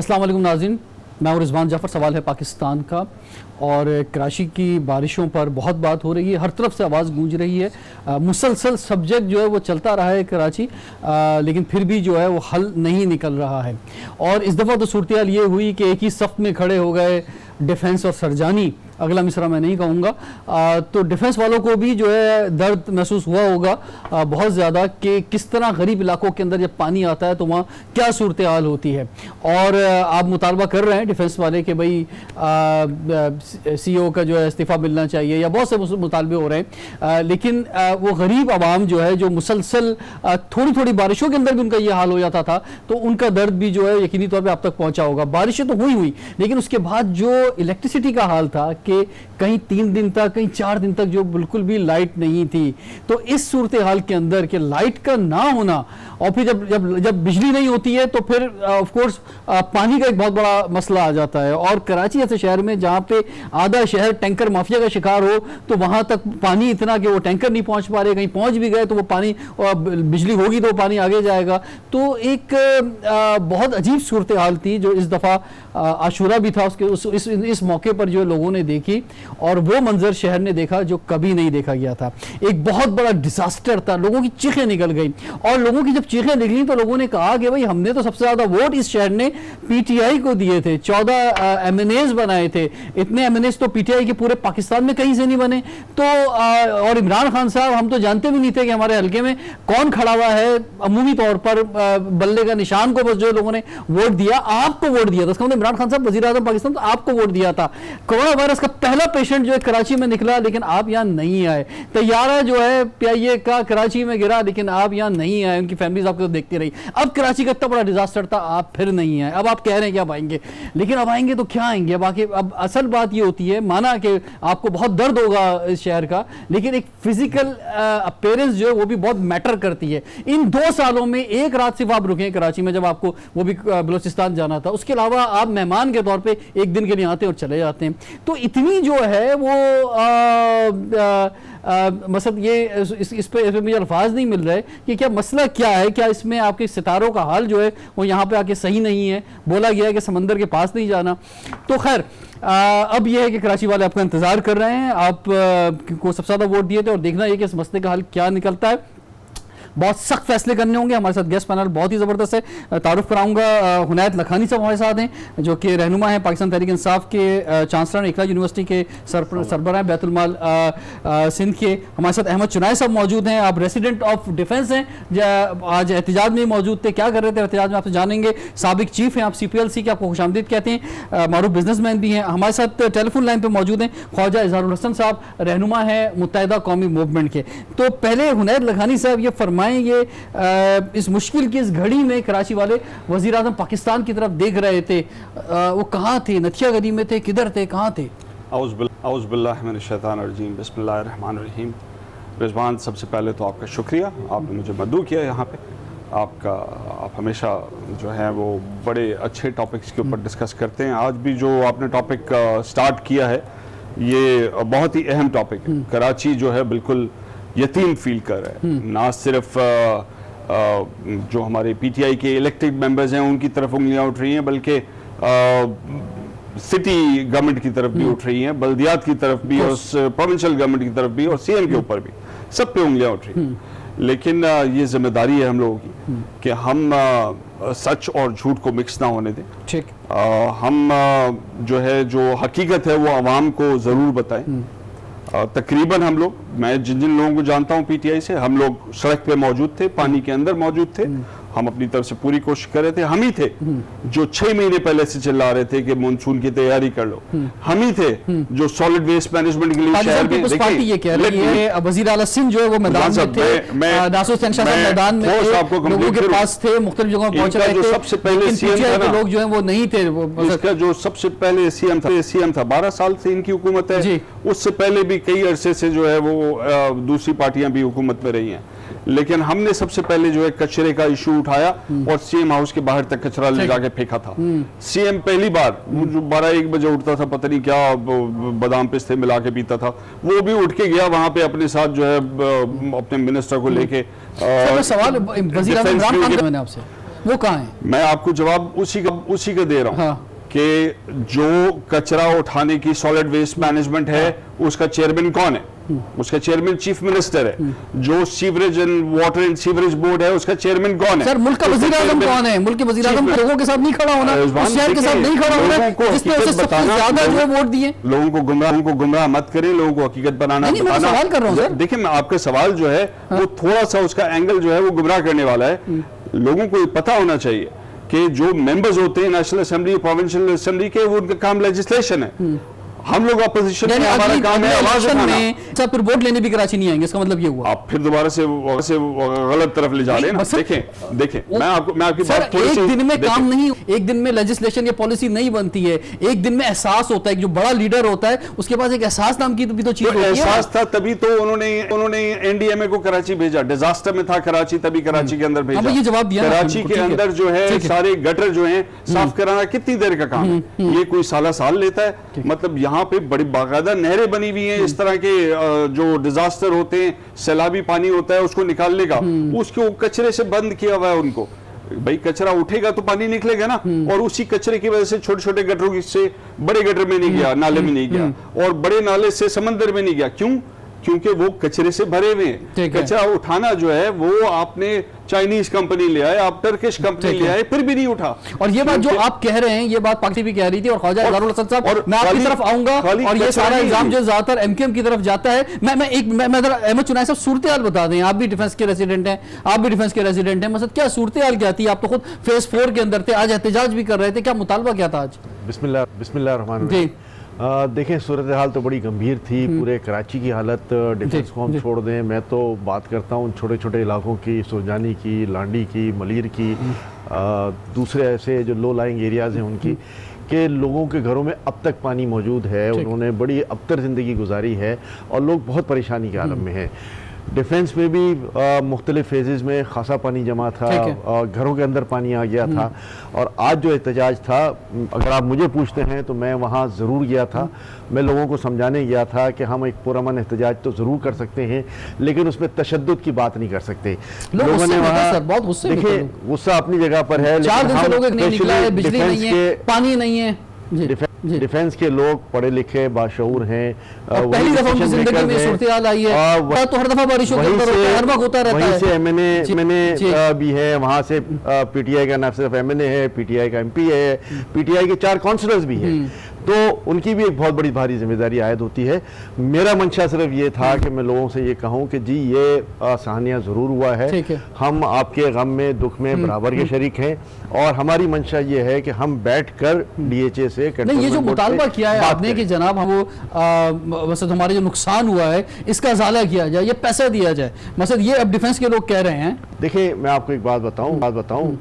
अस्सलाम वालेकुम नाज़रीन, मैं रिजवान जाफ़र। सवाल है पाकिस्तान का और कराची की बारिशों पर बहुत बात हो रही है, हर तरफ से आवाज़ गूंज रही है। मुसलसल सब्जेक्ट जो है वो चलता रहा है कराची, लेकिन फिर भी जो है वो हल नहीं निकल रहा है। और इस दफ़ा तो सूरत हाल ये हुई कि एक ही सफ़ में खड़े हो गए डिफेंस और सरजानी। अगला मिसरा मैं नहीं कहूँगा। तो डिफेंस वालों को भी जो है दर्द महसूस हुआ होगा बहुत ज़्यादा कि किस तरह गरीब इलाकों के अंदर जब पानी आता है तो वहाँ क्या सूरत हाल होती है। और आप मुतालबा कर रहे हैं डिफेंस वाले कि भाई CEO का जो है इस्तीफ़ा मिलना चाहिए, या बहुत से मुतालबे हो रहे हैं। लेकिन वो गरीब आवाम जो है, जो मुसलसल थोड़ी थोड़ी बारिशों के अंदर भी उनका ये हाल हो जाता था, तो उनका दर्द भी जो है यकीनी तौर पर आप तक पहुँचा होगा। बारिशें तो हुई, लेकिन उसके बाद जो इलेक्ट्रिसिटी का हाल था कि कहीं 3 दिन तक, कहीं 4 दिन तक जो बिल्कुल भी लाइट नहीं थी। तो इस सूरत हाल के अंदर कि लाइट का ना होना, और फिर जब बिजली नहीं होती है तो फिर ऑफ कोर्स पानी का एक बहुत बड़ा मसला आ जाता है। और कराची ऐसे शहर में जहाँ पे आधा शहर टैंकर माफिया का शिकार हो, तो वहाँ तक पानी इतना कि वो टैंकर नहीं पहुँच पा रहे, कहीं पहुँच भी गए तो वो पानी, बिजली होगी तो पानी आगे जाएगा। तो एक बहुत अजीब सूरत हाल थी जो इस दफ़ा आशूरा भी था, उसके इस मौके पर जो लोगों ने देखी, और वो मंजर शहर ने देखा जो कभी नहीं देखा गया था। एक बहुत बड़ा डिजास्टर था, लोगों की चीखें निकल गई। और लोगों की जब चीखें निकली तो लोगों ने कहा कि भाई हमने तो सबसे ज्यादा वोट इस शहर ने PTI को दिए थे, 14 MNAs बनाए थे। इतने MNAs तो PTI के पूरे पाकिस्तान में कहीं से नहीं बने। तो और इमरान खान साहब, हम तो जानते भी नहीं थे कि हमारे हल्के में कौन खड़ा हुआ है। अमूमी तौर पर बल्ले का निशान को बस जो लोगों ने वोट दिया, आपको वोट दिया था, उसका मतलब इमरान खान साहब वज़ीर आज़म पाकिस्तान, तो आपको वोट दिया था। कोरोना वायरस का पहला पेशेंट जो है कराची में निकला, लेकिन आप यहाँ नहीं आए। तैयारा जो है PIA का कराची में गिरा, लेकिन आप यहाँ नहीं आए, उनकी फैमिलीज आपको देखती रही। अब कराची का इतना बड़ा डिजास्टर था, आप फिर नहीं आए। अब आप कह रहे हैं कि अब आएंगे, लेकिन अब आएंगे तो क्या आएंगे। अब असल बात ये होती है, माना कि आपको बहुत दर्द होगा इस शहर का, लेकिन एक फिजिकल अपीयरेंस जो है वो भी बहुत मैटर करती है। इन 2 सालों में एक रात सिर्फ आप रुके कराची में, जब आपको वो भी बलूचिस्तान जाना था। उसके अलावा आप मेहमान के तौर पे एक दिन के लिए आते और चले जाते हैं। तो इतनी जो है वो मतलब ये इस पे मुझे अल्फाज नहीं मिल रहे कि क्या मसला क्या है। क्या इसमें आपके सितारों का हाल जो है वो यहाँ पे आके सही नहीं है? बोला गया है कि समंदर के पास नहीं जाना। तो खैर अब यह है कि कराची वाले आपका इंतजार कर रहे हैं। आप को सबसे ज़्यादा वोट दिए थे, और देखना है कि इस मसले का हल क्या निकलता है। बहुत सख्त फैसले करने होंगे। हमारे साथ गेस्ट पैनल बहुत ही ज़बरदस्त है। तारुफ कराऊंगा, हुनैत लखानी साहब हमारे साथ हैं, जो कि रहनुमा हैं पाकिस्तान तहरीक इंसाफ के, चांसलर इकरा यूनिवर्सिटी के सरबराह बैतुल माल सिंध के। हमारे साथ अहमद चुनाई साहब मौजूद हैं, आप रेसिडेंट ऑफ डिफेंस हैं, आज एहतजाज में मौजूद थे। क्या कर रहे थे एहतजाज में, आपसे जानेंगे। साबिक चीफ हैं आप CPLC के, आपको खुशामदीद कहते हैं, मारूफ बिजनेसमैन भी हैं। हमारे साथ टेलीफोन लाइन पर मौजूद हैं ख्वाजा इजहारुल हसन साहब, रहनुमा है मुत्तहिदा कौमी मूवमेंट के। तो पहले हुनैत लखानी साहब ये ये इस मुश्किल की इस घड़ी में कराची वाले वज़ीर आज़म पाकिस्तान की तरफ देख रहे थे, वो कहाँ थे? नथिया गली में थे, किधर थे, कहाँ थे? औज़ु बिल्लाहि मिनश शैतानिर रजीम, बिस्मिल्लाहिर रहमानिर रहीम। रिजवान, सबसे पहले तो आपका शुक्रिया, आपने मुझे मदऊ किया यहाँ पे। आप हमेशा जो है वो बड़े अच्छे टॉपिक्स के ऊपर डिस्कस करते हैं। आज भी जो आपने टॉपिक स्टार्ट किया है ये बहुत ही अहम टॉपिक है। कराची जो है बिल्कुल यतीम फील कर रहा है। ना सिर्फ जो हमारे PTI के इलेक्टेड मेंबर्स हैं उनकी तरफ उंगलियां उठ रही हैं, बल्कि सिटी गवर्नमेंट की तरफ भी उठ रही हैं, बल्दियात की तरफ भी, और प्रोविंशियल गवर्नमेंट की तरफ भी, और CM के ऊपर भी, सब पे उंगलियां उठ रही हैं। लेकिन ये जिम्मेदारी है हम लोगों की कि हम सच और झूठ को मिक्स ना होने दें। ठीक, हम जो है जो हकीकत है वो आवाम को ज़रूर बताएं। तकरीबन हम लोग, मैं जिन जिन लोगों को जानता हूं PTI से, हम लोग सड़क पे मौजूद थे, पानी के अंदर मौजूद थे। हम अपनी तरफ से पूरी कोशिश कर रहे थे। हम ही थे जो 6 महीने पहले से चिल्ला रहे थे कि मानसून की तैयारी कर लो। हम ही थे जो सॉलिड वेस्ट मैनेजमेंट के लिए शहर में, देखिए ये कह रही है वज़ीर आला सिंध जो है वो मैदान में थे, नासुर हुसैन शाह साहब मैदान में थे, लोगों के पास थे, मुख्तलिफ जगहों पहुंच रहे थे। सबसे पहले CM था, लोग जो है वो नहीं थे। इसका जो सबसे पहले CM था 12 साल से इनकी हुकूमत है। उससे पहले भी कई अरसे से जो है वो दूसरी पार्टियां भी हुकूमत में रही हैं। लेकिन हमने सबसे पहले जो है कचरे का इशू उठाया और CM हाउस के बाहर तक कचरा ले जाके फेंका था। CM पहली बार जो 12-1 बजे उठता था, पता नहीं क्या बादाम पिस्ते मिला के पीता था, वो भी उठ के गया वहां पे अपने साथ जो है अपने मिनिस्टर को लेके। सवाल वज़ीर आज़म इमरान खान का मैंने आपसे वो कहाँ है? मैं आपको जवाब उसी का दे रहा हूँ हाँ। कि जो कचरा उठाने की सॉलिड वेस्ट मैनेजमेंट है उसका चेयरमैन कौन है? उसका चेयरमैन चीफ मिनिस्टर है। जो sewerage and water and sewerage board है उसका चेयरमैन कौन है? सर मुल्क का वजीर आजम कौन है? मुल्क के वजीर आजम लोगों के साथ नहीं खड़ा होना, उस शहर के साथ नहीं खड़ा होना जिसने उसे सबसे ज्यादा जो वोट दिए। लोगों को गुमराह मत करें, लोगों को हकीकत बनाना नहीं, मैं सवाल कर रहा हूं सर। देखिए, मैं आपका सवाल जो है वो थोड़ा सा उसका एंगल जो है वो गुमराह करने वाला है। लोगों को ये पता होना चाहिए कि जो मेंबर्स होते हैं नेशनल असेंबली, प्रोविंशियल असेंबली के, वो उनका काम लेजिस्लेशन है। हम लोग अपोजिशन में, हमारा काम है आवाज उठाना। अच्छा, फिर वोट लेने भी कराची नहीं आएंगे, इसका मतलब ये हुआ आप फिर दोबारा से गलत तरफ ले जा रहे हैं ना। देखें मैं आपकी बात थोड़ी सी, एक दिन में काम नहीं, एक दिन में लेजिस्लेशन या पॉलिसी नहीं बनती है। एक दिन में एहसास होता है, जो बड़ा लीडर होता है उसके पास एक एहसास नाम की भी तो चीज होती है। एहसास था तभी तो उन्होंने एनडीएमए को कराची भेजा। डिजास्टर में था कराची, तभी कराची के अंदर भेजा। ये जवाब दिया कराची के अंदर जो है सारे गटर जो है साफ कराना कितनी देर का काम है? ये कोई साल लेता है? मतलब यहाँ पे बड़ी बाकायदा नहरें बनी हुई हैं इस तरह के जो डिजास्टर होते हैं, सैलाबी पानी होता है उसको निकालने का, उसको कचरे से बंद किया हुआ है उनको। भाई कचरा उठेगा तो पानी निकलेगा ना, और उसी कचरे की वजह से छोटे छोटे गटरों से बड़े गटर में नहीं गया, नाले में नहीं गया, और बड़े नाले से समंदर में नहीं गया। क्यों? क्योंकि वो कचरे से भरे हुए हैं। कचरा उठाना जो है वो आपने चाइनीज कंपनी ले आए, आप टर्किश कंपनी ले आए, फिर भी नहीं उठा। और ये बात जो आप कह रहे हैं, ये बात पाकिस्तान भी कह रही थी, और ख्वाजा इज़हारुल हसन साहब, और मैं आपकी तरफ आऊंगा, और ये सारा इल्जाम जो ज्यादातर एमकेएम की तरफ जाता है। मैं जरा अहमद चुनाई साहब सूरत हाल बता दें, आप भी डिफेंस के रेजिडेंट हैं, मतलब क्या सूरत हाल क्या थी? आप तो खुद फेज 4 के अंदर थे, आज एहतजाज भी कर रहे थे, क्या मुतालबा क्या था आज? बिस्मिल्लाह। देखें, सूरत हाल तो बड़ी गंभीर थी। पूरे कराची की हालत, डिफेंस को हम छोड़ दें, मैं तो बात करता हूँ छोटे छोटे इलाकों की, सुरजानी की, लांडी की, मलीर की, दूसरे ऐसे जो लो लाइंग एरियाज़ हैं उनकी, के लोगों के घरों में अब तक पानी मौजूद है। उन्होंने बड़ी अबतर ज़िंदगी गुजारी है और लोग बहुत परेशानी के आलम में हैं। डिफेंस में भी मुख्तलिफ फेजेस में खासा पानी जमा था, घरों के अंदर पानी आ गया था। और आज जो एहतजाज था, अगर आप मुझे पूछते हैं तो मैं वहाँ ज़रूर गया था। मैं लोगों को समझाने गया था कि हम एक पुरअमन एहतजाज तो ज़रूर कर सकते हैं, लेकिन उसमें तशद्दुद की बात नहीं कर सकते। लोगों ने वहाँ, देखिए, गुस्सा अपनी जगह पर है, 4 दिन से लोग नहीं निकला है, बिजली नहीं है, पानी नहीं है। डिफेंस के लोग पढ़े लिखे बाशऊर हैं, पहली दफा उनकी जिंदगी में सूरत हाल आई है, तो हर दफा बारिशों के अंदर हर वक्त होता रहता है। वहीं से एमएनए भी है, वहां से पीटीआई का न सिर्फ एमएनए है, पीटीआई का एमपी है, पीटीआई के 4 काउंसलर्स भी हैं, तो उनकी भी एक बहुत बड़ी भारी जिम्मेदारी आयद होती है। मेरा मंशा सिर्फ ये था कि मैं लोगों से ये कहूँ कि जी ये सहानियाँ ज़रूर हुआ है, हम आपके गम में दुख में बराबर के शरीक हैं, और हमारी मंशा ये है कि हम बैठकर डीएचए से नहीं, ये जो मुतालबा किया है आपने कि जनाब हम वो मसद हमारे जो नुकसान हुआ है इसका ज़ाला किया जाए, ये पैसा दिया जाए, मसद ये अब डिफेंस के लोग कह रहे हैं। देखिए, मैं आपको एक बात बताऊं,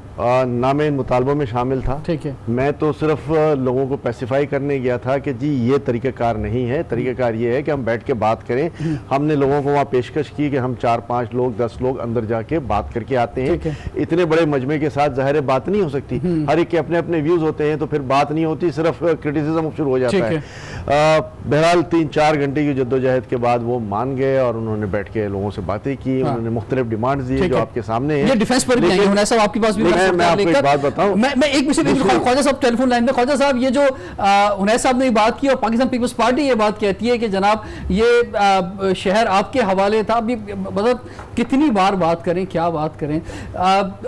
ना मैं इन मुतालबों में शामिल था। ठीक है, मैं तो सिर्फ लोगों को पैसिफाई करने गया था कि जी ये तरीक़ाकार नहीं है। तरीक़ाकार ये है कि हम बैठ के बात करें। हमने लोगों को वहाँ पेशकश की कि हम 4-5 लोग 10 लोग अंदर जाके बात करके आते हैं। इतने बड़े मजमे के साथ ज़ाहिर बात नहीं हो सकती, हर एक के अपने अपने व्यूज़ होते हैं, तो फिर बात नहीं होती, सिर्फ क्रिटिसिज्म शुरू हो जाता है। बहरहाल 3-4 घंटे की जद्दोजहद के बाद वो मान गए और उन्होंने बैठ के लोगों से बातें की। उन्होंने मुख्तलिफ डिमांड्स दी जो आपके सामने है। ये डिफेंस पर भी आएंगे, साहब आपके पास भी मैं आपको एक बात बताऊं, मैं एक विषय ख्वाजा साहब टेलीफोन लाइन में। ख्वाजा साहब, ये जो उनैस साहब ने बात की और पाकिस्तान पीपल्स पार्टी ये बात कहती है कि जनाब ये शहर आपके हवाले था, अभी मतलब कितनी बार बात करें, क्या बात करें,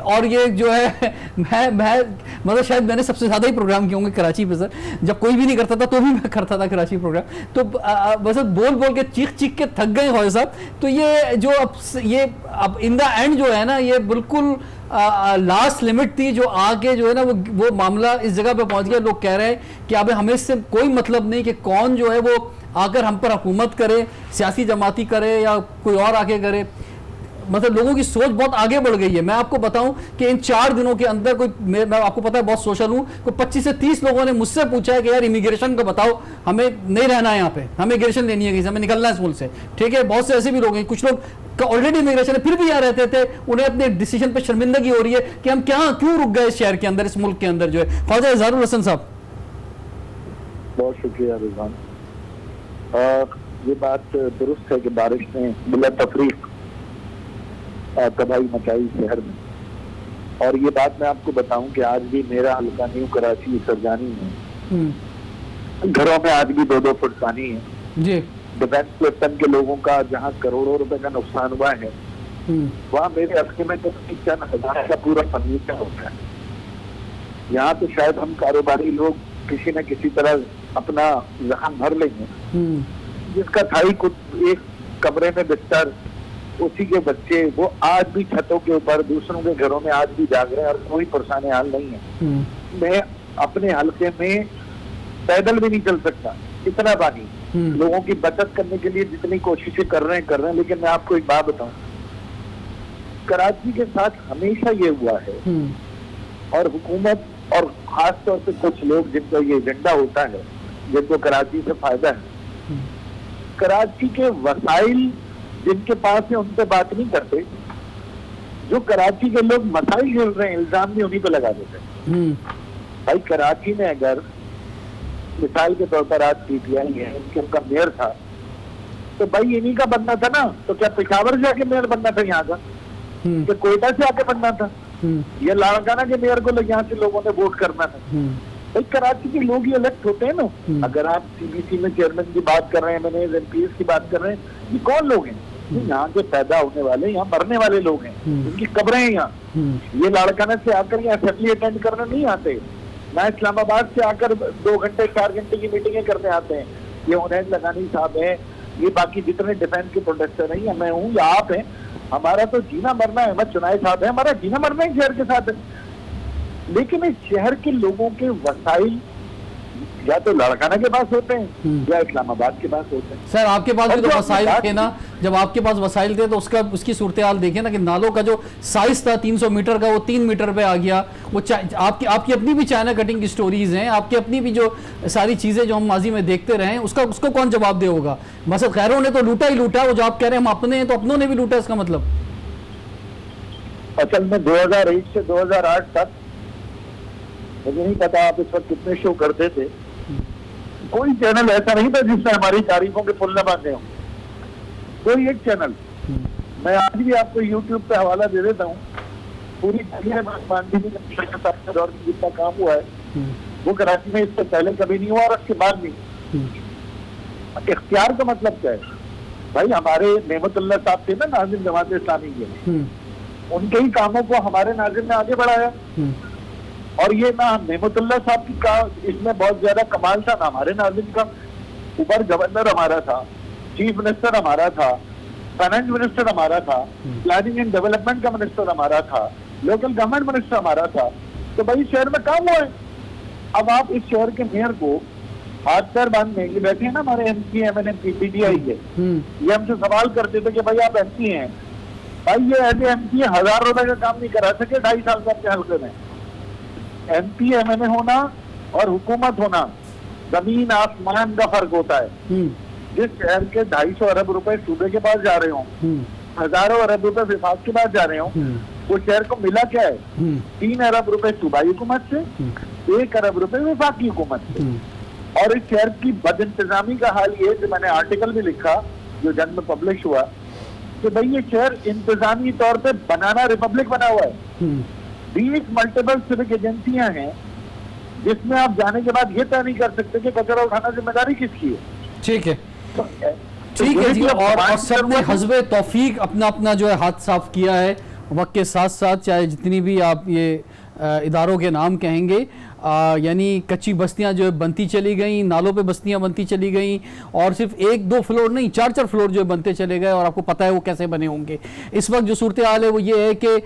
और ये जो है मैं मतलब शायद मैंने सबसे ज़्यादा ही प्रोग्राम किए होंगे कराची पे सर, जब कोई भी नहीं करता था तो भी मैं करता था कराची प्रोग्राम, तो बस बोल बोल के चीख के थक गए ख्वाजा साहब। तो ये जो अब इन द एंड जो है ना, ये बिल्कुल लास्ट लिमिट थी जो आगे जो है ना वो मामला इस जगह पे पहुंच गया। लोग कह रहे हैं कि अब हमें इससे कोई मतलब नहीं कि कौन जो है वो आकर हम पर हुकूमत करे, सियासी जमाती करे या कोई और आके करे, मतलब लोगों की सोच बहुत आगे बढ़ गई है। मैं आपको बताऊं कि इन 4 दिनों के अंदर मैं आपको पता है बहुत सोशल हूं, कोई 25 से 30 लोगों ने मुझसे पूछा है कि यार इमिग्रेशन का बताओ, हमें नहीं रहना है यहाँ पे, हमें इमिग्रेशन लेनी है, कहीं से हमें निकलना है इस मुल्क से। ठीक है, बहुत से ऐसे भी लोग हैं, कुछ लोग का ऑलरेडी इमिग्रेशन है फिर भी यहाँ रहते थे, उन्हें अपने डिसीजन पर शर्मिंदगी हो रही है कि हम क्यों रुक गए इस शहर के अंदर, इस मुल्क के अंदर जो है। ख्वाजा इज़हारुल हसन साहब, बहुत शुक्रिया रिजवान। ये बात दुरुस्त है कि बारिश ने बिला तफरीक तबाही मचाई शहर में, और ये बात मैं आपको बताऊं कि आज भी मेरा हल्का न्यू कराची सरजानी है, घरों में आज भी 2-2 फुट पानी है जी। डिफेंस सिस्टम के लोगों का जहाँ करोड़ों रुपए का नुकसान हुआ है, वहाँ मेरे हफ्ते में तो चंद हजार का पूरा फर्नीचर होता है। यहाँ तो शायद हम कारोबारी लोग किसी न किसी तरह अपना जख्म भर लेंगे, जिसका था ही कुछ एक कमरे में बिस्तर, उसी के बच्चे, वो आज भी छतों के ऊपर दूसरों के घरों में आज भी जाग रहे हैं और कोई परेशानी हाल नहीं है। मैं अपने हल्के में पैदल भी नहीं चल सकता, इतना पानी। लोगों की बचत करने के लिए जितनी कोशिशें कर रहे हैं, लेकिन मैं आपको एक बात बताऊं, कराची के साथ हमेशा ये हुआ है, और हुकूमत और खास तौर पे कुछ लोग जिनका ये एजेंडा होता है, जिनको कराची से फायदा है, कराची के वसाइल जिनके पास है उन पे बात नहीं करते, जो कराची के लोग मसाइल झेल रहे हैं इल्जाम भी उन्हीं पे लगा देते हैं। भाई कराची में अगर मिसाल के तौर पर आज पीटीआई है, उनका मेयर था, तो भाई इन्हीं का बनना था ना, तो क्या पेशावर से आके मेयर बनना था यहाँ का, कि कोयटा से आके बनना था, या लाड़काना के मेयर को यहाँ से लोगों ने वोट करना था। भाई कराची के लोग ही इलेक्ट होते हैं ना। अगर आप सीबीसी में चेयरमैन की बात कर रहे हैं, मैंने एमपीएस की बात कर रहे हैं, ये कौन लोग हैं? यहाँ के पैदा होने वाले, यहाँ मरने वाले लोग हैं, इनकी कब्रें हैं यहाँ। ये लाड़काना से आकर यहाँ असेंबली अटेंड करने नहीं आते, ना इस्लामाबाद से आकर 2 घंटे 4 घंटे की मीटिंगें करने आते हैं। ये उनैद लगानी साहब है, ये बाकी जितने डिफेंस के प्रोटेक्टर हैं, या मैं हूँ या आप हैं, हमारा तो जीना मरना है। अहमद चुनाई साहब है, हमारा जीना मरना ही शहर के साथ है। लेकिन इस शहर के लोगों के वसाइल या तो लाड़काना के पास होते हैं या इस्लामाबाद के पास होते हैं। सर आपके पास भी तो वसाइल थे ना, जब आपके पास वसाइल थे तो उसकी सूरत हाल देखें ना, कि नालों का जो साइज था 300 मीटर का, वो 3 मीटर पे आ गया। वो आपकी अपनी भी चाइना कटिंग की स्टोरीज हैं, आपकी अपनी भी जो सारी चीजें जो हम माजी में देखते रहे, उसको कौन जवाब दे होगा? मसद खैरों ने तो लूटा ही लूटा, वो जो आप कह रहे हैं हम अपने हैं, तो अपनों ने भी लूटा, इसका मतलब। असल में 2001 से 2008 तक मुझे नहीं पता आप इस वक्त कितने शो करते थे, कोई चैनल ऐसा नहीं था जिसने हमारी तारीफों के पुल न बांधे हो, कोई एक चैनल। मैं आज भी आपको YouTube पे हवाला दे देता हूँ, पूरी दौर में जितना काम हुआ है वो कराची में इससे पहले कभी नहीं हुआ और उसके बाद नहीं। इख्तियार का मतलब क्या है भाई? हमारे नेमतुल्लाह साहब थे ना नाज़िम जमात इस्लामी के, उनके ही कामों को हमारे नाज़िम ने आगे बढ़ाया। और ये ना नेमतुल्लाह साहब की का इसमें बहुत ज्यादा कमाल था ना हमारे नाज़िम का। ऊपर गवर्नर हमारा था, चीफ मिनिस्टर हमारा था, फाइनेंस मिनिस्टर हमारा था, प्लानिंग एंड डेवलपमेंट का मिनिस्टर हमारा था, लोकल गवर्नमेंट मिनिस्टर हमारा था। तो भाई शहर में काम हुआ है। अब आप इस शहर के मेयर को हाथ पैर बांधने ये बैठे हैं ना हमारे एमपी एमएनएमपी पीटीआई के, ये हमसे सवाल करते थे कि भाई आप एमपी हैं, भाई ये ऐसे एमपी 1000 रुपए का काम नहीं करा सके 2.5 साल से आपके हल्के में। एमपी एमएनए होना और हुकूमत होना जमीन आसमान का फर्क होता है। जिस शहर के 250 अरब रुपए सूबे के पास जा रहे हो, हजारों अरब रुपए विभाग के पास जा रहे हो, वो शहर को मिला क्या है? 3 अरब रुपए सूबाई हुकूमत से, 1 अरब रुपए विभाग की हुकूमत से। और इस शहर की बदइंतजामी का हाल ये, जो मैंने आर्टिकल भी लिखा जो जंग में पब्लिश हुआ, कि भाई ये शहर इंतजामी तौर पे बनाना रिपब्लिक बना हुआ है। 20 मल्टीपल सिविक एजेंसियां हैं जिसमें आप जाने के बाद ये तय नहीं कर सकते कि कचरा उठाना जिम्मेदारी किसकी है। ठीक है, ठीक है जी। और सबने हस्बे तौफीक अपना अपना जो है हाथ साफ किया है वक्त के साथ साथ, चाहे जितनी भी आप ये इदारों के नाम कहेंगे, यानी कच्ची बस्तियां जो है बनती चली गई, नालों पे बस्तियां बनती चली गई, और सिर्फ 1-2 फ्लोर नहीं 4-4 फ्लोर जो है बनते चले गए। और आपको पता है वो कैसे बने होंगे। इस वक्त जो सूरत हाल है वो ये है कि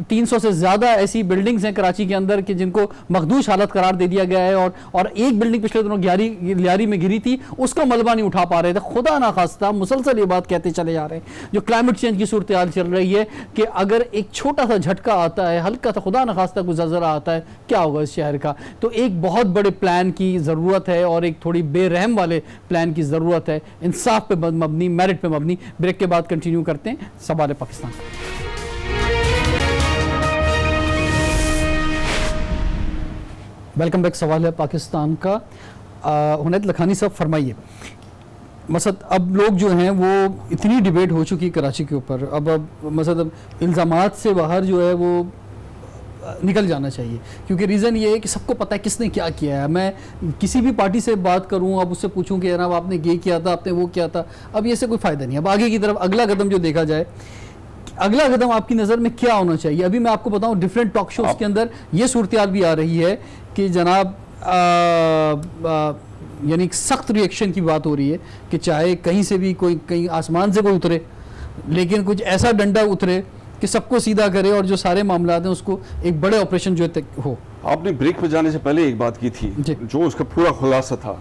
300 से ज़्यादा ऐसी बिल्डिंग्स हैं कराची के अंदर कि जिनको मखदूश हालत करार दे दिया गया है। और एक बिल्डिंग पिछले दिनों लियारी में गिरी थी, उसका मलबा नहीं उठा पा रहे थे। खुदा ना खास्ता मुसलसल ये बात कहते चले जा रहे हैं, जो क्लाइमेट चेंज की सूरत हाल चल रही है, कि अगर एक छोटा सा झटका आता है, हल्का सा खुदा ना खास्ता कुछ ज़लज़ला आता है, क्या होगा इस शहर का? तो एक बहुत बड़े प्लान की ज़रूरत है और एक थोड़ी बेरहम वाले प्लान की ज़रूरत है, इंसाफ पे मबनी, मेरिट पे मबनी। ब्रेक के बाद कंटिन्यू करते हैं सवाल पाकिस्तान। Welcome back. सवाल है पाकिस्तान का। हुनैद लखानी साहब फरमाइए, मसद अब लोग जो हैं वो इतनी डिबेट हो चुकी कराची के ऊपर, अब मसद इल्ज़ामात से बाहर जो है वो निकल जाना चाहिए, क्योंकि रीज़न ये है कि सबको पता है किसने क्या किया है। मैं किसी भी पार्टी से बात करूं, अब उससे पूछूं कि जनाब आपने ये किया था, आपने वो किया था, अब ये से कोई फ़ायदा नहीं। अब आगे की तरफ अगला कदम जो देखा जाए, अगला कदम आपकी नज़र में क्या होना चाहिए? अभी मैं आपको बताऊं डिफरेंट टॉक शोज़ के अंदर ये सूरत भी आ रही है कि जनाब यानी सख्त रिएक्शन की बात हो रही है कि चाहे कहीं से भी कोई, कहीं आसमान से कोई उतरे, लेकिन कुछ ऐसा डंडा उतरे कि सबको सीधा करे और जो सारे मामला हैं उसको एक बड़े ऑपरेशन जो हो। आपने ब्रेक पे जाने से पहले एक बात की थी जो उसका पूरा खुलासा था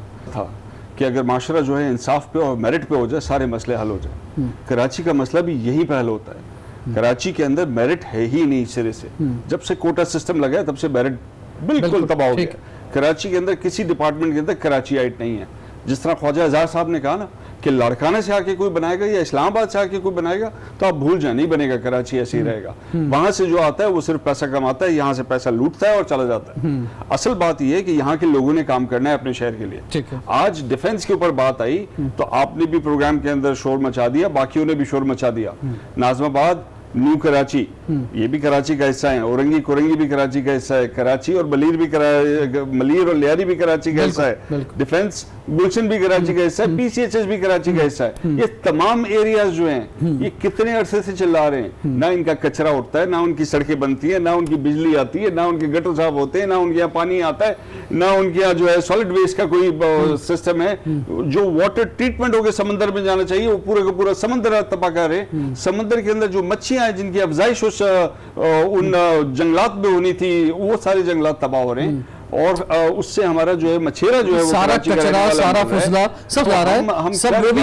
कि अगर माशरा जो है इंसाफ पे और मेरिट पे हो जाए, सारे मसले हल हो जाए। कराची का मसला भी यही पहल होता है। कराची के अंदर मेरिट है ही नहीं सिरे से। जब से कोटा सिस्टम लगा है तब से मेरिट बिल्कुल तबाह हो गया। कराची के अंदर किसी डिपार्टमेंट के अंदर कराचीआइट नहीं है। जिस तरह ख्वाजा आज़ाद साहब ने कहा ना कि लाड़काना से आके कोई बनाएगा या इस्लामाबाद से आके कोई बनाएगा, तो आप भूल जाए, नहीं बनेगा। कराची ऐसे ही रहेगा। वहां से जो आता है वो सिर्फ पैसा कमाता है, यहाँ से पैसा लूटता है और चला जाता है। असल बात यह है कि यहाँ के लोगों ने काम करना है अपने शहर के लिए। आज डिफेंस के ऊपर बात आई तो आपने भी प्रोग्राम के अंदर शोर मचा दिया, बाकियों ने भी शोर मचा दिया। नाजमाबाद, न्यू कराची, ये भी कराची का हिस्सा है। औरंगी कुरंगी भी कराची का हिस्सा है। कराची और मलीर और लियारी भी कराची का हिस्सा है। डिफेंस गुलशन भी कराची का हिस्सा है। पीसीएचएस भी कराची का हिस्सा है। ये तमाम एरियाज जो हैं ये कितने अरसे से चिल्ला रहे हैं, ना इनका कचरा उठता है, ना उनकी सड़कें बनती है, ना उनकी बिजली आती है, ना उनके गटर साफ होते हैं, ना उनके यहाँ पानी आता है, ना उनके यहाँ जो है सॉलिड वेस्ट का कोई सिस्टम है। जो वाटर ट्रीटमेंट होकर समंदर में जाना चाहिए वो पूरे का पूरा समंदर तबाह कर रहे हैं। समंदर के अंदर जो मच्छियां हैं जिनकी अफजाइश उन जंगलात में होनी थी, वो सारे जंगलात तबाह हो रहे हैं। और उससे हमारा जो है मछेरा जो है वो सारा कचरा, सारा फुसला सब जा रहा है। हम सब वो भी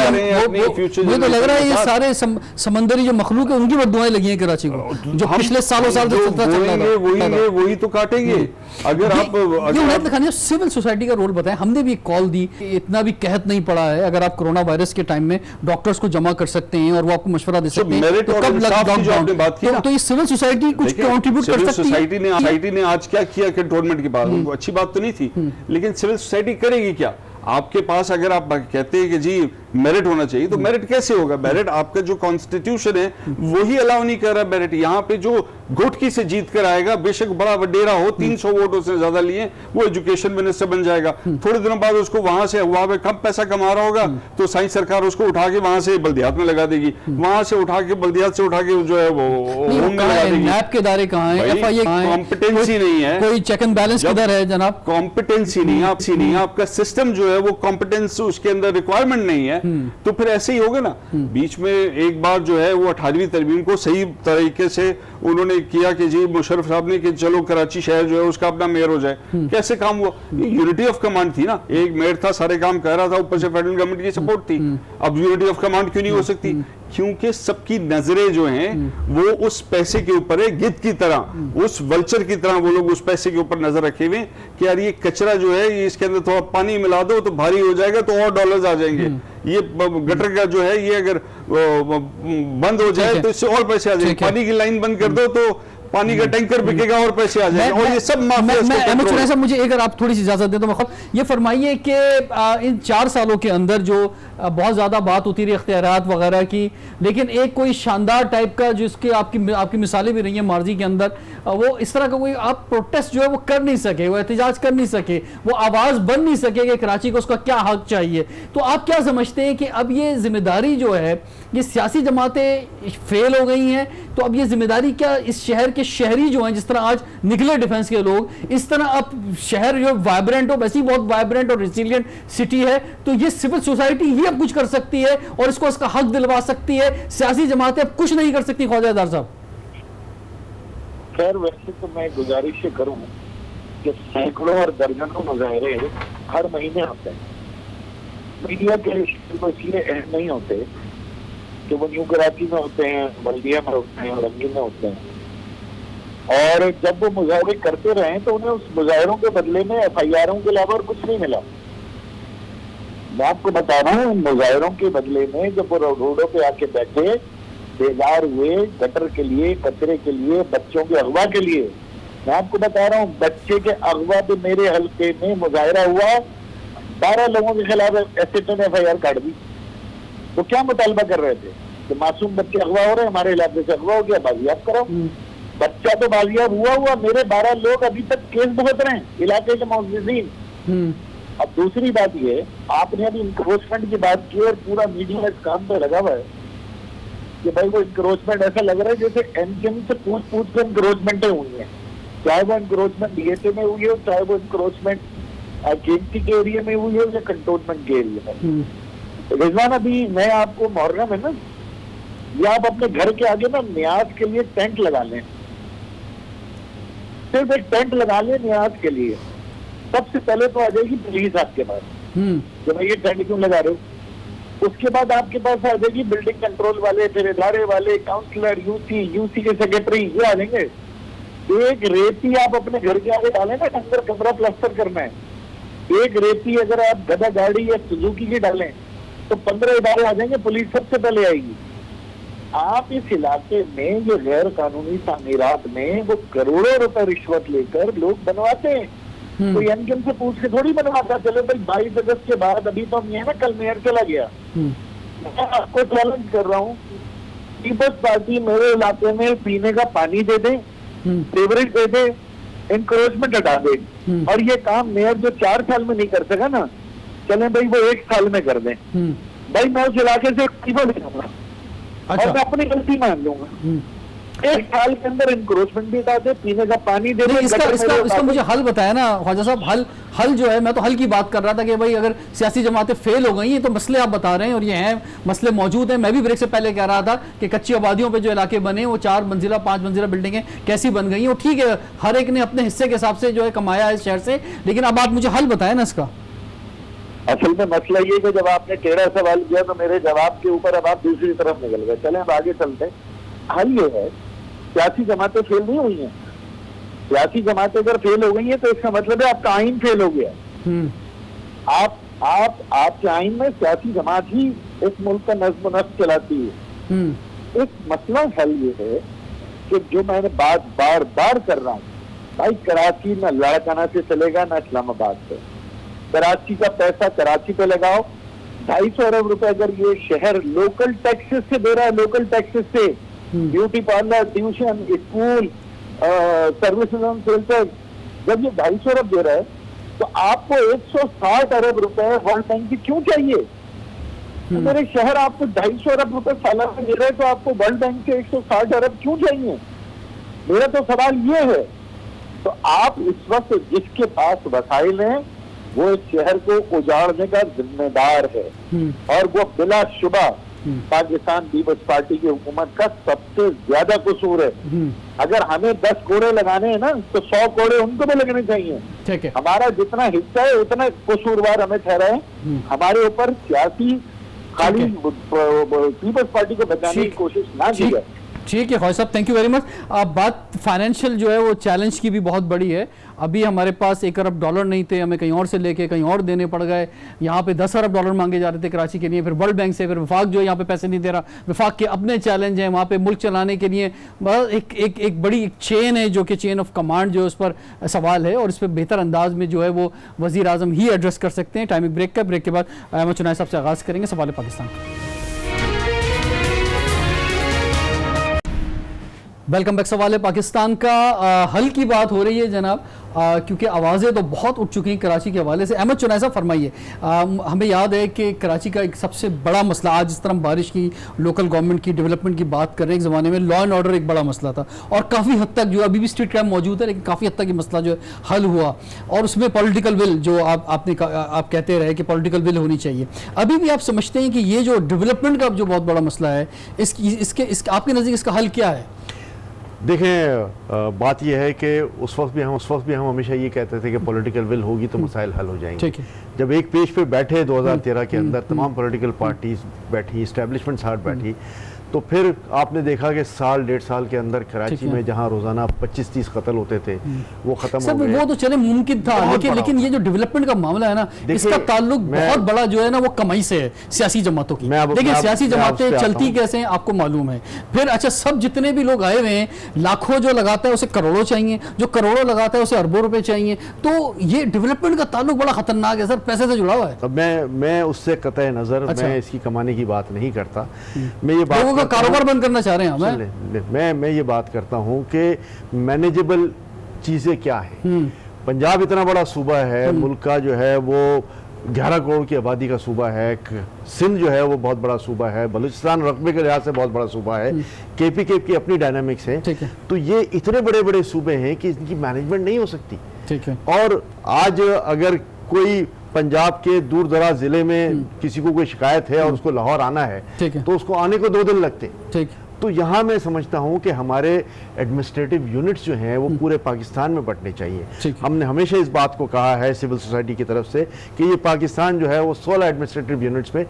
मुझे तो लग रहा है ये सारे समंदरी जो मखलूक है उनकी बददुआएं लगी हैं कराची को, जो पिछले सालों साल से चलता चल रहा है। वही तो काटेंगे। अगर आप सिविल सोसाइटी का रोल बताएं। हमने भी कॉल दी, इतना भी कहत नहीं पड़ा है। अगर आप कोरोना वायरस के टाइम में डॉक्टर्स को जमा कर सकते हैं और वो आपको मशवरा दे सकते हैं, तो कब लॉकडाउन, तो ये सिविल सोसाइटी कुछ कंट्रीब्यूट कर सकती है। सोसाइटी ने आज क्या किया कंटोनमेंट के बाद, अच्छी बात तो नहीं थी, लेकिन सिविल सोसाइटी करेगी क्या? आपके पास अगर आप कहते हैं कि जी मेरिट होना चाहिए, तो मेरिट कैसे होगा? मेरिट आपका जो कॉन्स्टिट्यूशन है वही अलाउ नहीं कर रहा मेरिट। यहाँ पे जो घुटकी से जीत कर आएगा, बेशक बड़ा वडेरा हो, 300 वोट उसने ज्यादा लिए, वो एजुकेशन मिनिस्टर बन जाएगा। थोड़े दिनों बाद उसको वहां से वहां पे कम पैसा कमा रहा होगा तो साइंस सरकार उसको उठा के वहां से बल्दियात में लगा देगी, वहां से उठा के बल्दियात से उठा के जो है वो होम में लगा देगी। नैब के दायरे कहाँ हैं? एफआईए कॉम्पिटेंसी नहीं है, कोई चेक एंड बैलेंस किधर है जनाब? कॉम्पिटेंसी नहीं है, आपका सिस्टम जो है वो कॉम्पिटेंस उसके अंदर रिक्वायरमेंट नहीं है, तो फिर ऐसे ही होगा ना। बीच में एक बार जो है वो 18वीं तरमीम को सही तरीके से उन्होंने किया कि जी मुशर्रफ साहब ने कि चलो कराची शहर जो है उसका अपना मेयर हो जाए। कैसे काम हुआ? यूनिटी ऑफ कमांड थी ना, एक मेयर था सारे काम कर रहा था, ऊपर से फेडरल गवर्नमेंट की सपोर्ट थी। अब यूनिटी ऑफ कमांड क्यों नहीं हो सकती? क्योंकि सबकी नजरें जो हैं वो उस पैसे के ऊपर है, गिद्ध की तरह, उस वल्चर की तरह वो लोग उस पैसे के ऊपर नजर रखे हुए कि यार ये कचरा जो है ये इसके अंदर थोड़ा पानी मिला दो तो भारी हो जाएगा, तो और डॉलर्स आ जाएंगे। ये गटर का जो है ये अगर बंद हो जाए तो इससे और पैसे आ जाएंगे, पानी की लाइन बंद कर दो तो पानी का टैंकर बिकेगा और पैसे आ जाएंगे। और ये सब माफिया। मुझे अगर आप थोड़ी सी इजाजत दे तो मैं ये फरमाइए कि इन 4 सालों के अंदर जो बहुत ज्यादा बात होती रही इख्तियारात वगैरह की, लेकिन एक कोई शानदार टाइप का जिसके आपकी मिसालें भी रही हैं मार्जी के अंदर, वो इस तरह का कोई आप प्रोटेस्ट जो है वो कर नहीं सके, वो एहतजाज कर नहीं सके, वो आवाज बन नहीं सके कि कराची को उसका क्या हक चाहिए। तो आप क्या समझते हैं कि अब ये जिम्मेदारी जो है, ये सियासी जमातें फेल हो गई हैं, तो अब ये जिम्मेदारी क्या इस शहर के शहरी जो हैं, जिस तरह आज निकले डिफेंस के लोग, इस तरह अब शहर जो वाइब्रेंट हो, वैसे ही बहुत वाइब्रेंट और रिसिलियंट सिटी है, तो ये सिविल सोसाइटी ही अब कुछ कर सकती है और इसको इसका हक दिलवा सकती है, सियासी जमातें अब कुछ नहीं कर सकती। ख्वाजा साहब, खैर वैसे तो मैं गुजारिश करूं कि सैकड़ों और दर्जनों मुजाहरे हर महीने होते हैं। मीडिया के इसलिए अहम नहीं होते कि वो न्यू कराची में होते हैं, बल्दिया में होते हैं, औरंगी में होते हैं, और जब वो मुजाहरे करते रहे तो उन्हें उस मुजाहरों के बदले में FIRों के अलावा और कुछ नहीं मिला। मैं आपको बता रहा हूँ, मुजाहरों के बदले में जब वो रोडों पे आके बैठे, बेजार हुए गटर के लिए, कचरे के लिए, बच्चों के अगवा के लिए, मैं आपको बता रहा हूँ बच्चे के अगवा पे मेरे हल्के में मुजाहरा हुआ, 12 लोगों के खिलाफ SHO ने FIR काट दी। वो क्या मुतालबा कर रहे थे कि मासूम बच्चे अगवा हो रहे हैं, हमारे इलाके से अगवा हो गया, बाजियाब करो। बच्चा तो बाजियाब हुआ, मेरे 12 लोग अभी तक केस भुगत रहे हैं इलाके के मौजूदीन। अब दूसरी बात ये, आपने अभी इंक्रोचमेंट की बात की और पूरा मीडिया इस काम पे लगा हुआ है कि भाई वो इंक्रोचमेंट ऐसा लग रहा है जैसे एमकेएम से पूछ के इंक्रोचमेंटें हुई हैं, चाहे वो इंक्रोचमेंट डीएचए में हुई हो, चाहे वो इंक्रोचमेंट केएमसी के एरिया में हुई हो या कंटोनमेंट के एरिया में। रिजवान, अभी मैं आपको मुहर्रम है ना, ये आप अपने घर के आगे ना न्याज के लिए टेंट लगा लें, सिर्फ एक टेंट लगा लें न्याज के लिए। सबसे पहले तो आ जाएगी पुलिस आपके पास कि भाई ये टेंट क्यों लगा रहे हो। उसके बाद आपके पास आ जाएगी बिल्डिंग कंट्रोल वाले, फिर इदारे वाले, काउंसलर, यूसी के सेक्रेटरी, ये आ जाएंगे। एक रेती आप अपने घर के आगे डालें ना, अंदर कमरा प्लास्टर करना है, एक रेती अगर आप गधा गाड़ी या सुजुकी की डालें तो 15 इदारे आ जाएंगे, पुलिस सबसे पहले आएगी। आप इस इलाके में जो गैर कानूनी तामीरात में वो करोड़ों रुपए रिश्वत लेकर लोग बनवाते हैं, कोई एमकेएम से पूछ के थोड़ी बनवाता। चलो भाई 22 अगस्त के बाद, अभी तो हम ये ना कल मेयर चला गया, मैं आपको चैलेंज कर रहा हूँ, पीपल्स पार्टी मेरे इलाके में पीने का पानी दे दे, फेवरेट दे दे, इंक्रोचमेंट हटा दे, और ये काम मेयर जो 4 साल में नहीं कर सका ना, चले भाई वो 1 साल में कर दें। भाई मैं उस इलाके से इस्तीफा ले जाऊंगा और मैं अपनी गलती मान लूंगा। 1 साल के अंदर इंक्रोचमेंट भी हटा दे, पीने का पानी दे दे। इसका मुझे हल बताया ना ख्वाजा साहब। हल जो है, मैं तो हल की बात कर रहा था कि भाई अगर सियासी जमातें फेल हो गई हैं तो मसले आप बता रहे हैं और ये हैं, मसले मौजूद हैं। मैं भी ब्रेक से पहले कह रहा था कि कच्ची आबादियों पे जो इलाके बने वो 4 मंजिला 5 मंजिला बिल्डिंगें कैसी बन गई हैं। वो ठीक है, हर एक ने अपने हिस्से के हिसाब से जो है कमाया है इस शहर से, लेकिन अब आप मुझे हल बताया ना इसका। असल में मसला ये कि जब आपने टेढ़ा सवाल किया तो मेरे जवाब के ऊपर अब आप दूसरी तरफ निकल गए। चले अब आगे चलते हैं। हल ये है, सियासी जमातें फेल नहीं हुई हैं। सियासी जमातें अगर फेल हो गई हैं तो इसका मतलब है आपका आइन फेल हो गया। आपके आइन में सियासी जमात ही इस मुल्क का नज्म नस्क चलाती है। एक मसला हल ये है कि जो मैंने बात बार बार कर रहा हूँ, भाई कराची न लाड़काना से चलेगा न इस्लामाबाद से। कराची का पैसा कराची पे लगाओ। 250 अरब रुपए अगर ये शहर लोकल टैक्सेस से दे रहा है, लोकल टैक्सेस से, beauty parlour, tuition, school, services and shelter, जब ये 250 अरब दे रहा है तो आपको 160 अरब रुपए वर्ल्ड बैंक की क्यों चाहिए? मेरे शहर आपको 250 अरब रुपए सालाना दे रहे हैं तो आपको वर्ल्ड बैंक के 160 अरब क्यों चाहिए? मेरा तो सवाल ये है। तो आप इस वक्त जिसके पास वसाइल हैं वो इस शहर को उजाड़ने का जिम्मेदार है, और वो बिलाशुबा पाकिस्तान पीपल्स पार्टी की हुकूमत का सबसे ज्यादा कसूर है। अगर हमें 10 कोड़े लगाने हैं ना तो 100 कोड़े उनको भी लगने चाहिए। ठीक है, हमारा जितना हिस्सा है उतना कसूरवार हमें ठहराए। हमारे ऊपर सियासी खाली पीपल्स पार्टी को बचाने की कोशिश ना की जाए। ठीक है Khwaja Sahab, thank you very much. बात फाइनेंशियल जो है वो चैलेंज की भी बहुत बड़ी है। अभी हमारे पास 1 अरब डॉलर नहीं थे, हमें कहीं और से लेके कहीं और देने पड़ गए। यहाँ पे 10 अरब डॉलर मांगे जा रहे थे कराची के लिए, फिर वर्ल्ड बैंक से, फिर वफाक जो है यहाँ पे पैसे नहीं दे रहा। वफाक के अपने चैलेंज हैं वहाँ पे मुल्क चलाने के लिए। एक बड़ी चेन है जो कि चेन ऑफ कमांड जो है उस पर सवाल है, और इस पर बेहतर अंदाज में जो है वो वज़ीर आज़म ही एड्रेस कर सकते हैं। टाइमिंग ब्रेक का, ब्रेक के बाद अहमद चुनाई साहब से आगाज़ करेंगे सवाल पाकिस्तान। Welcome back. सवाल पाकिस्तान का हल की बात हो रही है जनाब, क्योंकि आवाज़ें तो बहुत उठ चुकी हैं कराची के हवाले से। अहमद चुनाई साहब फरमाइए। हमें याद है कि कराची का एक सबसे बड़ा मसला, आज जिस तरह हम बारिश की, लोकल गवर्नमेंट की, डेवलपमेंट की बात कर रहे हैं, एक ज़माने में लॉ एंड ऑर्डर एक बड़ा मसला था, और काफ़ी हद तक जो है अभी भी स्ट्रीट क्राइम मौजूद है, लेकिन काफ़ी हद तक ये मसला जो है हल हुआ, और उसमें पॉलिटिकल विल जो आप कहते रहे कि पॉलिटिकल विल होनी चाहिए। अभी भी आप समझते हैं कि ये जो डेवलपमेंट का जो बहुत बड़ा मसला है, इसके आपके नज़दीक इसका हल क्या है? देखें, बात यह है कि उस वक्त भी हम हमेशा ये कहते थे कि पॉलिटिकल विल होगी तो मसाइल हल हो जाएंगे। ठीक है। जब एक पेज पे बैठे 2013 के अंदर तमाम पॉलिटिकल पार्टीज बैठी, इस्टेब्लिशमेंट साथ बैठी, तो फिर आपने देखा कि 1.5 साल के अंदर कराची में जहां रोजाना 25-30 कत्ल होते थे वो खत्म हो गए। वो तो चले मुमकिन था, लेकिन ये जो डेवलपमेंट का मामला है ना, इसका ताल्लुक बहुत बड़ा जो है ना वो कमाई से है, सियासी जमातों की। देखिए सियासी जमातें चलती कैसे हैं आपको मालूम है। फिर अच्छा, सब जितने भी लोग आए हुए हैं, लाखों जो लगाता है उसे करोड़ों चाहिए, जो करोड़ों लगाता है उसे अरबों रुपए चाहिए। तो ये डेवलपमेंट का ताल्लुक बड़ा खतरनाक है सर, पैसे से जुड़ा हुआ है। मैं उससे कतई नजर मैं इसकी कमाने की बात नहीं करता। मैं ये बात का कारोबार बंद करना चाह रहे हैं हम। मैं ये बात करता हूँ कि मैनेजेबल चीजें क्या है। पंजाब इतना बड़ा सूबा है, मुल्क का जो है वो 11 करोड़ की आबादी का सूबा है, सिंध जो है वो बहुत बड़ा सूबा है, बलूचिस्तान रकबे के लिहाज से बहुत बड़ा सूबा है, केपी की अपनी डायनामिक्स है। तो ये इतने बड़े बड़े सूबे हैं कि इनकी मैनेजमेंट नहीं हो सकती। ठीक है। और आज अगर कोई पंजाब के दूर दराज जिले में किसी को कोई शिकायत है और उसको लाहौर आना है, तो उसको आने को 2 दिन लगते। ठीक। तो यहाँ मैं समझता हूँ कि हमारे एडमिनिस्ट्रेटिव यूनिट्स जो हैं वो पूरे पाकिस्तान में बंटने चाहिए। हमने हमेशा इस बात को कहा है सिविल सोसाइटी की तरफ से कि ये पाकिस्तान जो है वो 16 एडमिनिस्ट्रेटिव यूनिट्स में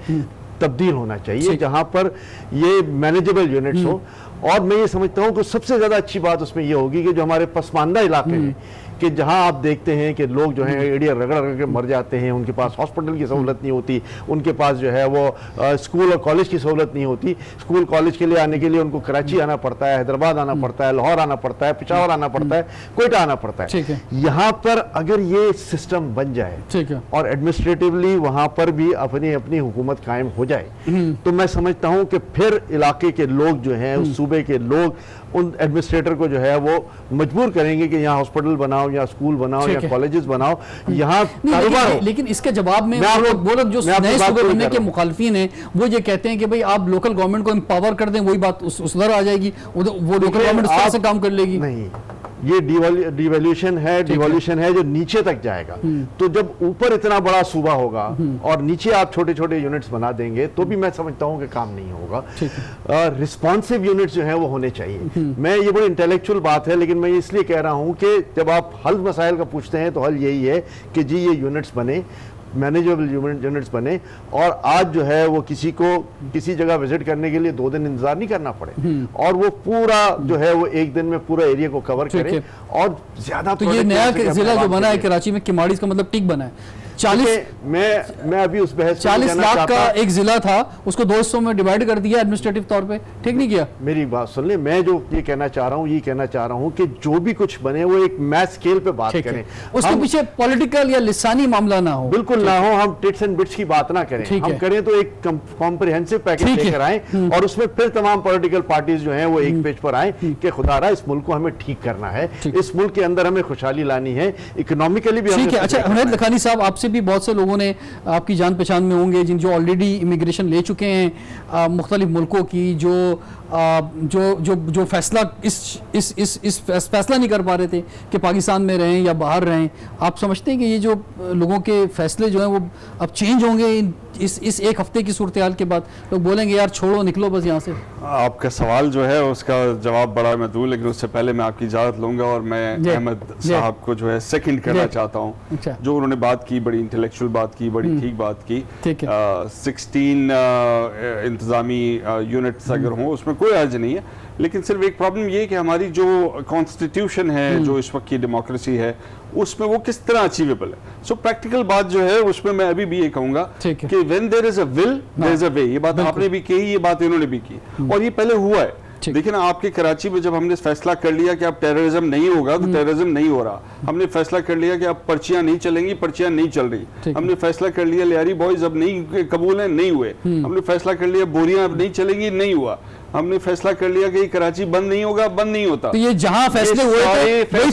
तब्दील होना चाहिए, जहाँ पर ये मैनेजेबल यूनिट्स हो। और मैं ये समझता हूँ कि सबसे ज़्यादा अच्छी बात उसमें ये होगी कि जो हमारे पसमानदा इलाके हैं, कि जहां आप देखते हैं कि लोग जो हैं एड़िया रगड़ रगड़ के मर जाते हैं, उनके पास हॉस्पिटल की सहूलत नहीं होती, उनके पास जो है वो स्कूल और कॉलेज की सहूलत नहीं होती। स्कूल कॉलेज के लिए आने के लिए उनको कराची आना पड़ता है, हैदराबाद आना पड़ता है, लाहौर आना पड़ता है, पेशावर आना पड़ता है, कोयटा आना पड़ता है। यहाँ पर अगर ये सिस्टम बन जाए और एडमिनिस्ट्रेटिवली वहां पर भी अपनी अपनी हुकूमत कायम हो जाए, तो मैं समझता हूँ कि फिर इलाके के लोग जो हैं, उस सूबे के लोग उन एडमिनिस्ट्रेटर को जो है वो मजबूर करेंगे कि यहाँ हॉस्पिटल बनाओ या स्कूल बनाओ या कॉलेजेस बनाओ, यहाँ कारोबार हो। लेकिन इसके जवाब में वो लोग जो नए सूबे बनने के मुखालफिन हैं वो ये कहते हैं कि भाई आप लोकल गवर्नमेंट को एम्पावर कर दें, वही बात उस उधर आ जाएगी, वो लोकल गवर्नमेंट उस तरह से काम कर लेगी। नहीं, ये डिवोल्यूशन है जो नीचे तक जाएगा। तो जब ऊपर इतना बड़ा सूबा होगा और नीचे आप छोटे छोटे यूनिट्स बना देंगे तो भी मैं समझता हूं कि काम नहीं होगा। रिस्पॉन्सिव यूनिट्स जो है वो होने चाहिए। मैं ये बड़ी इंटेलेक्चुअल बात है, लेकिन मैं इसलिए कह रहा हूं कि जब आप हल मसाइल का पूछते हैं तो हल यही है कि जी ये यूनिट्स बने, मैनेजेबल यूनिट्स बने, और आज जो है वो किसी को किसी जगह विजिट करने के लिए 2 दिन इंतजार नहीं करना पड़े, और वो पूरा जो है वो 1 दिन में पूरा एरिया को कवर करे। और ज्यादा तो ये नया जिला जो बना है कराची में, किमाड़ी, इसका मतलब टिक बना है। 40 मैं अभी उस बहस 40 लाख का एक जिला था, उसको 2 हिस्सों में डिवाइड कर दिया एडमिनिस्ट्रेटिव तौर पे, ठीक नहीं किया। मेरी बात सुन ले, मैं जो ये कहना चाह रहा हूँ कि जो भी कुछ बने वो एक मैच स्केल पे बात करें, उसके पीछे पॉलिटिकल या लिसानी मामला ना हो, बिल्कुल ना हो। हम टिट्स एंड बिट्स की बात ना करें, हम करें तो एक कॉम्प्रिहेंसिव पैकेज लेकर आए और उसमें फिर तमाम पॉलिटिकल पार्टीज जो हैं वो एक पेज पर आए कि खुदारा इस मुल्क को हमें ठीक करना है, इस मुल्क के अंदर हमें खुशहाली लानी है, इकोनॉमिकली भी। ठीक है। अच्छा हुनैद लखानी साहब, आपसे भी बहुत से लोगों ने आपकी जान पहचान में होंगे जिन जो ऑलरेडी इमिग्रेशन ले चुके हैं मुख्तलिफ मुल्कों की, जो फैसला इस फैसला नहीं कर पा रहे थे कि पाकिस्तान में रहें या बाहर रहें। आप समझते हैं कि ये जो लोगों के फैसले जो हैं वो अब चेंज होंगे इस 1 हफ्ते की सूरत हाल के बाद? लोग बोलेंगे यार छोड़ो, निकलो बस यहाँ से। आपका सवाल जो है उसका जवाब बड़ा मैं दूं, लेकिन उससे पहले मैं आपकी इजाज़त लूंगा और मैं अहमद साहब को जो है सेकंड करना चाहता हूँ। अच्छा। जो उन्होंने बात की, बड़ी इंटेलेक्चुअल बात की, बड़ी ठीक बात की। 16 इंतजामी यूनिट्स अगर हों उसमें कोई अर्ज नहीं है, लेकिन सिर्फ एक प्रॉब्लम ये कि हमारी जो कॉन्स्टिट्यूशन है, जो इस वक्त की डेमोक्रेसी है, उसमें वो किस तरह अचीवेबल है। सो प्रैक्टिकल बात जो है उसमें मैं अभी भी ये कहूंगा कि when there is a will there is a way. ये बात आपने भी कही, ये बात इन्होंने भी की, और ये पहले हुआ है। देखिए ना, आपके कराची में जब हमने फैसला कर लिया कि अब टेररिज्म नहीं होगा तो टेररिज्म नहीं हो रहा, हमने फैसला कर लिया कि अब पर्चियां नहीं चलेंगी, पर्चियां नहीं चल रही, हमने फैसला कर लिया लियारी बॉयज अब नहीं कबूल है, नहीं हुए, हमने फैसला कर लिया बोरियां अब नहीं चलेंगी, नहीं हुआ, हमने फैसला कर लिया कि कराची बंद नहीं होगा, बंद नहीं होता। तो ये जहां फैसले हुए थे वही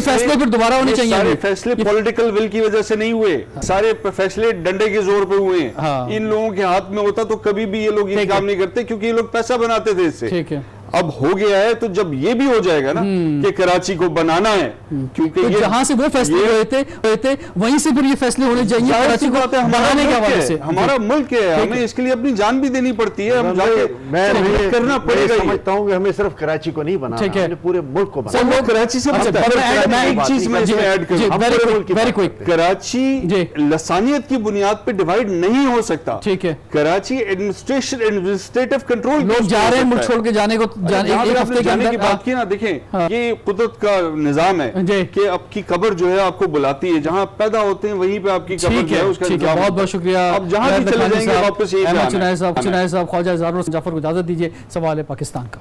फैसले फिर दोबारा होने चाहिए। सारे फैसले पॉलिटिकल विल की वजह से नहीं हुए, सारे फैसले डंडे के जोर पे हुए हैं। हाँ। इन लोगों के हाथ में होता तो कभी भी ये लोग ये काम नहीं करते, क्योंकि ये लोग पैसा बनाते थे इससे। ठीक है। अब हो गया है, तो जब ये भी हो जाएगा ना कि कराची को बनाना है, क्योंकि तो जहां से वो फैसले हुए थे वहीं से फिर ये फैसले होने चाहिए कराची को बनाने के हवाले से। हमारा मुल्क है, हमें इसके लिए अपनी जान भी देनी पड़ती है, हम जाके करना पड़ेगा। समझता हूं कि हमें सिर्फ कराची को नहीं बनाना, हमें पूरे मुल्क को बनाना। वो कराची से एक चीज मैं इसमें ऐड करूं, कराची लसानियत की बुनियाद पे डिवाइड नहीं हो सकता। ठीक है। कराची एडमिनिस्ट्रेटिव कंट्रोल, लोग जा रहे हैं मुल्क छोड़ के जाने को, एक हफ्ते के अंदर की बात की ना। देखें, ये कुदरत का निजाम है कि आपकी कब्र जो है आपको बुलाती है, जहां पैदा होते हैं वहीं पे आपकी कब्र जो है उसका निजाम। बहुत बहुत शुक्रिया। अब जहां भी चले जाएंगे वापस यही चुनाव साहब, ख्वाजा जाफर को इजाजत दीजिए। सवाल है पाकिस्तान का।